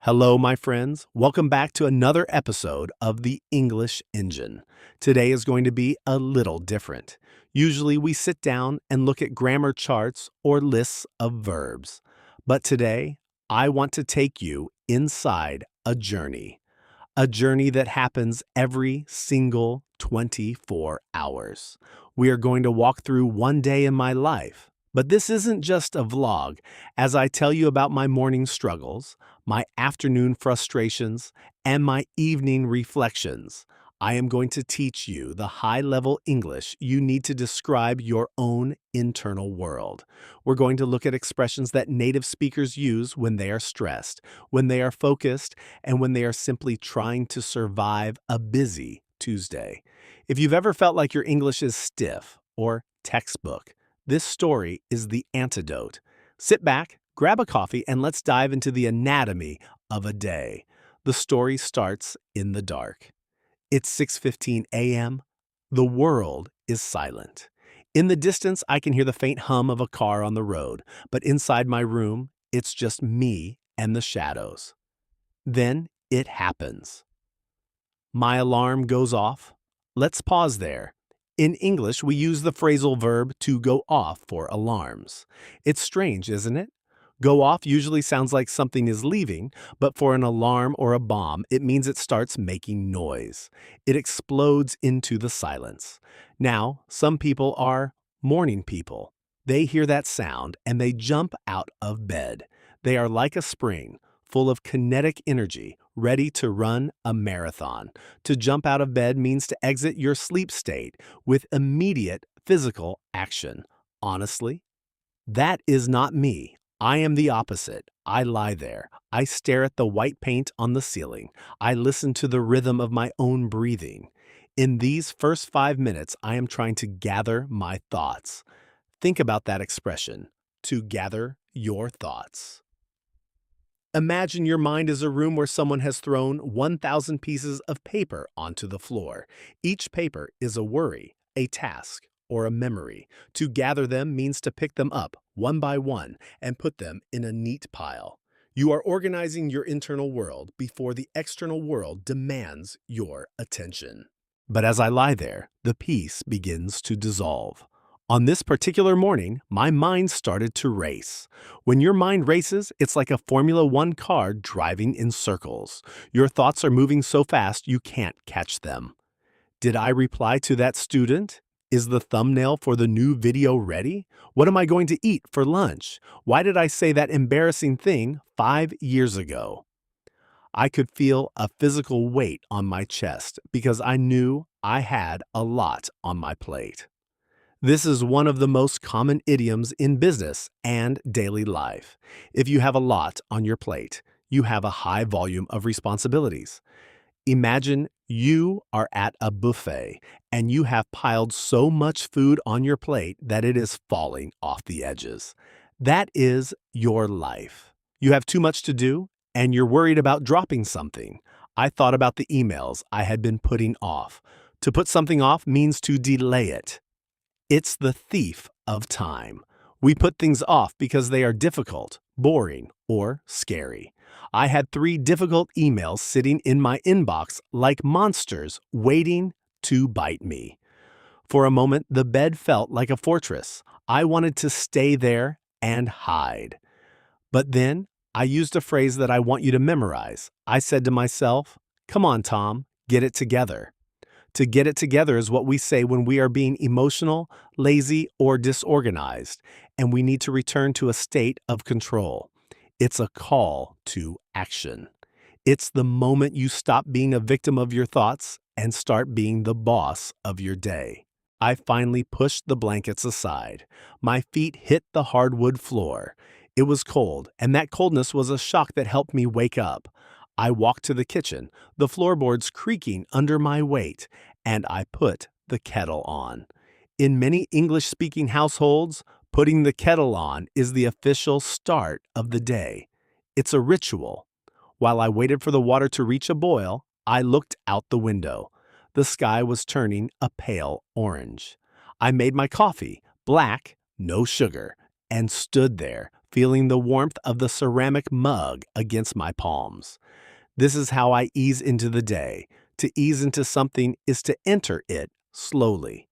Hello, my friends. Welcome back to another episode of The English Engine. Today is going to be a little different. Usually we sit down and look at grammar charts or lists of verbs. But today, I want to take you inside a journey that happens every single 24 hours. We are going to walk through one day in my life. But this isn't just a vlog, as I tell you about my morning struggles, my afternoon frustrations, and my evening reflections. I am going to teach you the high-level English you need to describe your own internal world. We're going to look at expressions that native speakers use when they are stressed, when they are focused, and when they are simply trying to survive a busy Tuesday. If you've ever felt like your English is stiff or textbook, this story is the antidote. Sit back, grab a coffee, and let's dive into the anatomy of a day. The story starts in the dark. It's 6:15 a.m. The world is silent. In the distance, I can hear the faint hum of a car on the road, but inside my room, it's just me and the shadows. Then it happens. My alarm goes off. Let's pause there. In English, we use the phrasal verb to go off for alarms. It's strange, isn't it? Go off usually sounds like something is leaving, but for an alarm or a bomb, it means it starts making noise. It explodes into the silence. Now, some people are morning people. They hear that sound and they jump out of bed. They are like a spring, full of kinetic energy, ready to run a marathon. To jump out of bed means to exit your sleep state with immediate physical action. Honestly, that is not me. I am the opposite. I lie there. I stare at the white paint on the ceiling. I listen to the rhythm of my own breathing. In these first 5 minutes, I am trying to gather my thoughts. Think about that expression, to gather your thoughts. Imagine your mind is a room where someone has thrown 1,000 pieces of paper onto the floor. Each paper is a worry, a task, or a memory. To gather them means to pick them up one by one and put them in a neat pile. You are organizing your internal world before the external world demands your attention. But as I lie there, the peace begins to dissolve. On this particular morning, my mind started to race. When your mind races, it's like a Formula One car driving in circles. Your thoughts are moving so fast you can't catch them. Did I reply to that student? Is the thumbnail for the new video ready? What am I going to eat for lunch? Why did I say that embarrassing thing 5 years ago? I could feel a physical weight on my chest because I knew I had a lot on my plate. This is one of the most common idioms in business and daily life. If you have a lot on your plate, you have a high volume of responsibilities. Imagine you are at a buffet and you have piled so much food on your plate that it is falling off the edges. That is your life. You have too much to do and you're worried about dropping something. I thought about the emails I had been putting off. To put something off means to delay it. It's the thief of time. We put things off because they are difficult, boring, or scary. I had 3 difficult emails sitting in my inbox like monsters waiting to bite me. For a moment, the bed felt like a fortress. I wanted to stay there and hide. But then, I used a phrase that I want you to memorize. I said to myself, "Come on, Tom, get it together." To get it together is what we say when we are being emotional, lazy, or disorganized, and we need to return to a state of control. It's a call to action. It's the moment you stop being a victim of your thoughts and start being the boss of your day. I finally pushed the blankets aside. My feet hit the hardwood floor. It was cold, and that coldness was a shock that helped me wake up. I walked to the kitchen, the floorboards creaking under my weight, and I put the kettle on. In many English-speaking households, putting the kettle on is the official start of the day. It's a ritual. While I waited for the water to reach a boil, I looked out the window. The sky was turning a pale orange. I made my coffee, black, no sugar, and stood there, feeling the warmth of the ceramic mug against my palms. This is how I ease into the day. To ease into something is to enter it slowly.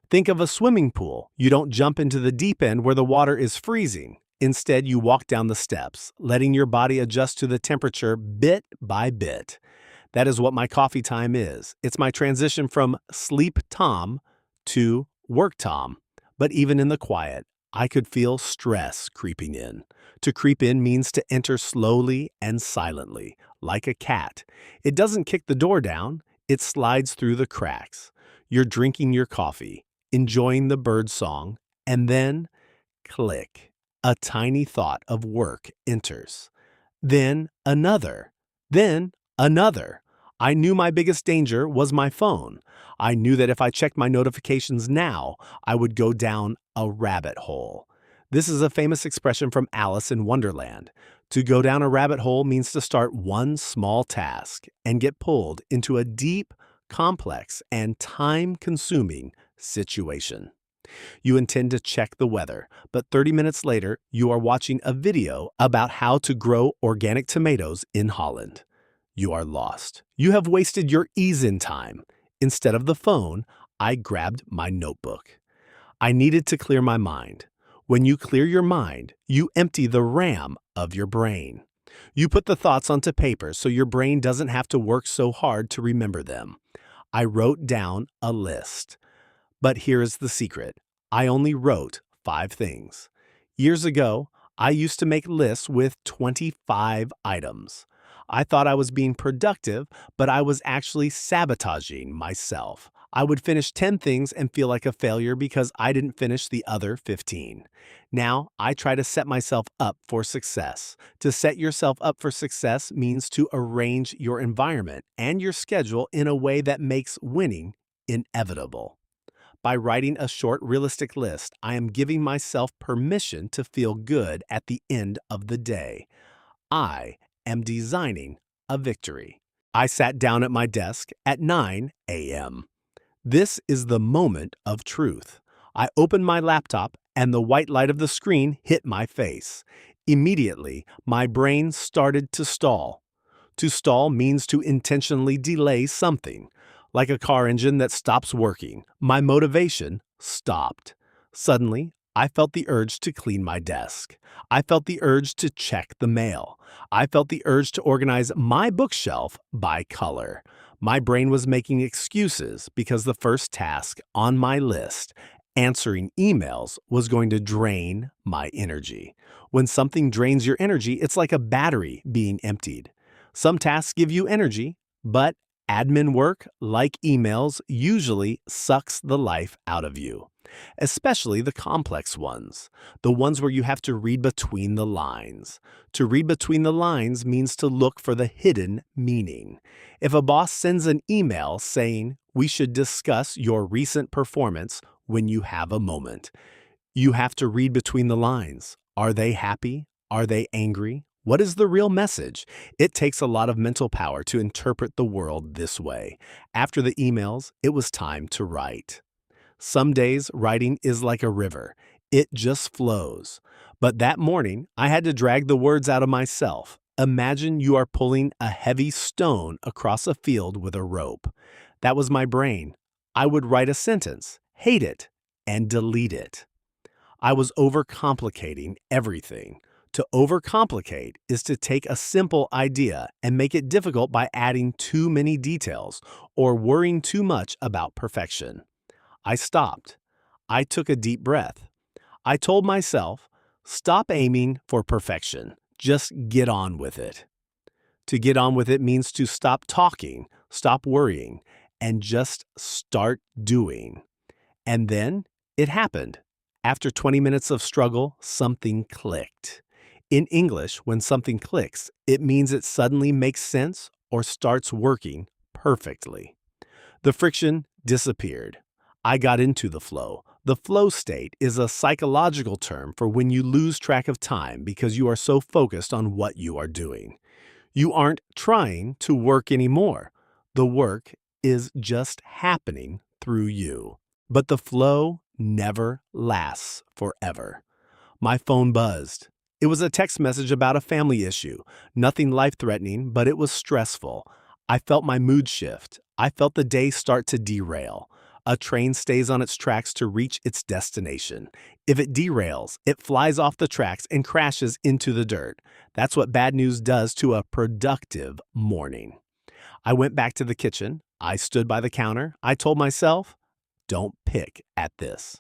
Think of a swimming pool. You don't jump into the deep end where the water is freezing. Instead, you walk down the steps, letting your body adjust to the temperature bit by bit. That is what my coffee time is. It's my transition from sleep Tom to work Tom. But even in the quiet, I could feel stress creeping in. To creep in means to enter slowly and silently, like a cat. It doesn't kick the door down, it slides through the cracks. You're drinking your coffee, enjoying the bird song, and then, click, a tiny thought of work enters. Then another. Then another. I knew my biggest danger was my phone. I knew that if I checked my notifications now, I would go down a rabbit hole. This is a famous expression from Alice in Wonderland. To go down a rabbit hole means to start one small task and get pulled into a deep, complex, and time-consuming situation. You intend to check the weather, but 30 minutes later, you are watching a video about how to grow organic tomatoes in Holland. You are lost. You have wasted your ease-in time. Instead of the phone, I grabbed my notebook. I needed to clear my mind. When you clear your mind, you empty the RAM of your brain. You put the thoughts onto paper so your brain doesn't have to work so hard to remember them. I wrote down a list. But here is the secret. I only wrote 5 things. Years ago, I used to make lists with 25 items. I thought I was being productive, but I was actually sabotaging myself. I would finish 10 things and feel like a failure because I didn't finish the other 15. Now, I try to set myself up for success. To set yourself up for success means to arrange your environment and your schedule in a way that makes winning inevitable. By writing a short, realistic list, I am giving myself permission to feel good at the end of the day. I am designing a victory. I sat down at my desk at 9 a.m. This is the moment of truth. I opened my laptop and the white light of the screen hit my face. Immediately, my brain started to stall. To stall means to intentionally delay something. Like a car engine that stops working, my motivation stopped. Suddenly, I felt the urge to clean my desk. I felt the urge to check the mail. I felt the urge to organize my bookshelf by color. My brain was making excuses because the first task on my list, answering emails, was going to drain my energy. When something drains your energy, it's like a battery being emptied. Some tasks give you energy, but admin work, like emails, usually sucks the life out of you, especially the complex ones, the ones where you have to read between the lines. To read between the lines means to look for the hidden meaning. If a boss sends an email saying, "We should discuss your recent performance when you have a moment," you have to read between the lines. Are they happy? Are they angry? What is the real message? It takes a lot of mental power to interpret the world this way. After the emails, it was time to write. Some days, writing is like a river. It just flows. But that morning, I had to drag the words out of myself. Imagine you are pulling a heavy stone across a field with a rope. That was my brain. I would write a sentence, hate it, and delete it. I was overcomplicating everything. To overcomplicate is to take a simple idea and make it difficult by adding too many details or worrying too much about perfection. I stopped. I took a deep breath. I told myself, stop aiming for perfection. Just get on with it. To get on with it means to stop talking, stop worrying, and just start doing. And then it happened. After 20 minutes of struggle, something clicked. In English, when something clicks, it means it suddenly makes sense or starts working perfectly. The friction disappeared. I got into the flow. The flow state is a psychological term for when you lose track of time because you are so focused on what you are doing. You aren't trying to work anymore. The work is just happening through you. But the flow never lasts forever. My phone buzzed. It was a text message about a family issue. Nothing life-threatening, but it was stressful. I felt my mood shift. I felt the day start to derail. A train stays on its tracks to reach its destination. If it derails, it flies off the tracks and crashes into the dirt. That's what bad news does to a productive morning. I went back to the kitchen. I stood by the counter. I told myself, don't pick at this.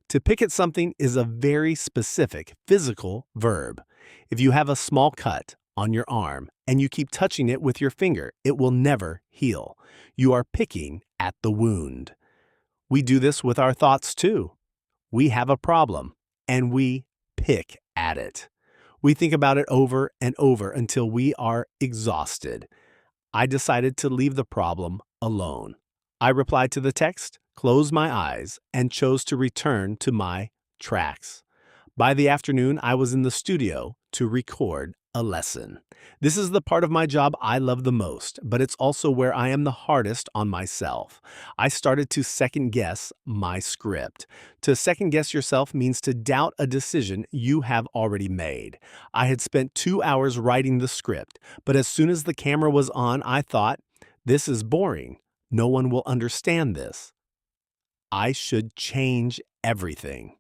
To pick at something is a very specific physical verb. If you have a small cut on your arm and you keep touching it with your finger, it will never heal. You are picking at the wound. We do this with our thoughts too. We have a problem and we pick at it. We think about it over and over until we are exhausted. I decided to leave the problem alone. I replied to the text, closed my eyes, and chose to return to my tracks. By the afternoon, I was in the studio to record a lesson. This is the part of my job I love the most, but it's also where I am the hardest on myself. I started to second-guess my script. To second-guess yourself means to doubt a decision you have already made. I had spent 2 hours writing the script, but as soon as the camera was on, I thought, this is boring. No one will understand this. I should change everything.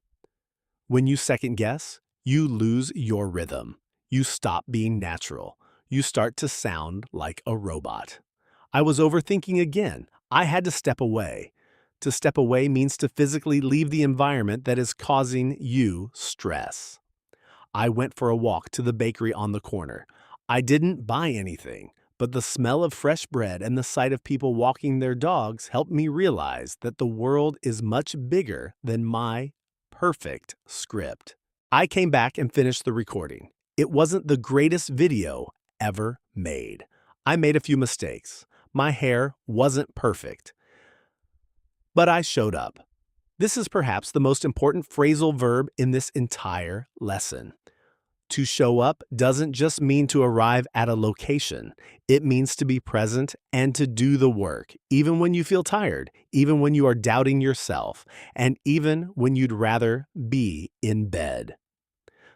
When you second guess, you lose your rhythm. You stop being natural. You start to sound like a robot. I was overthinking again. I had to step away. To step away means to physically leave the environment that is causing you stress. I went for a walk to the bakery on the corner. I didn't buy anything, but the smell of fresh bread and the sight of people walking their dogs helped me realize that the world is much bigger than my perfect script. I came back and finished the recording. It wasn't the greatest video ever made. I made a few mistakes. My hair wasn't perfect. But I showed up. This is perhaps the most important phrasal verb in this entire lesson. To show up doesn't just mean to arrive at a location. It means to be present and to do the work, even when you feel tired, even when you are doubting yourself, and even when you'd rather be in bed.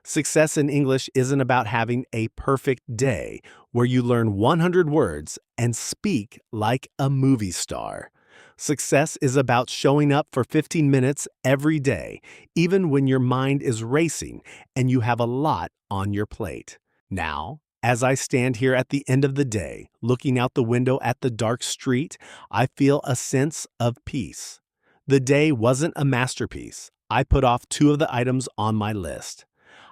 Success in English isn't about having a perfect day where you learn 100 words and speak like a movie star. Success is about showing up for 15 minutes every day, even when your mind is racing and you have a lot on your plate. Now, as I stand here at the end of the day, looking out the window at the dark street, I feel a sense of peace. The day wasn't a masterpiece. I put off 2 of the items on my list.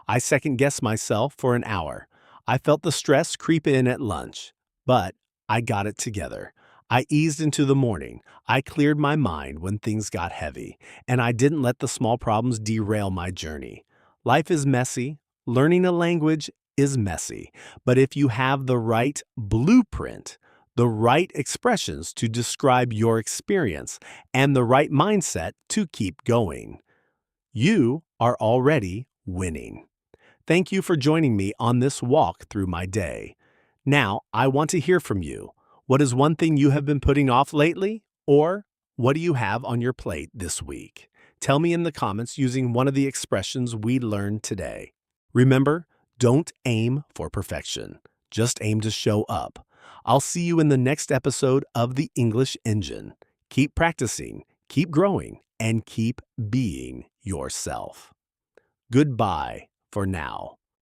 I second-guessed myself for an hour. I felt the stress creep in at lunch, but I got it together. I eased into the morning. I cleared my mind when things got heavy, and I didn't let the small problems derail my journey. Life is messy. Learning a language is messy. But if you have the right blueprint, the right expressions to describe your experience, and the right mindset to keep going, you are already winning. Thank you for joining me on this walk through my day. Now, I want to hear from you. What is one thing you have been putting off lately? Or what do you have on your plate this week? Tell me in the comments using one of the expressions we learned today. Remember, don't aim for perfection. Just aim to show up. I'll see you in the next episode of The English Engine. Keep practicing, keep growing, and keep being yourself. Goodbye for now.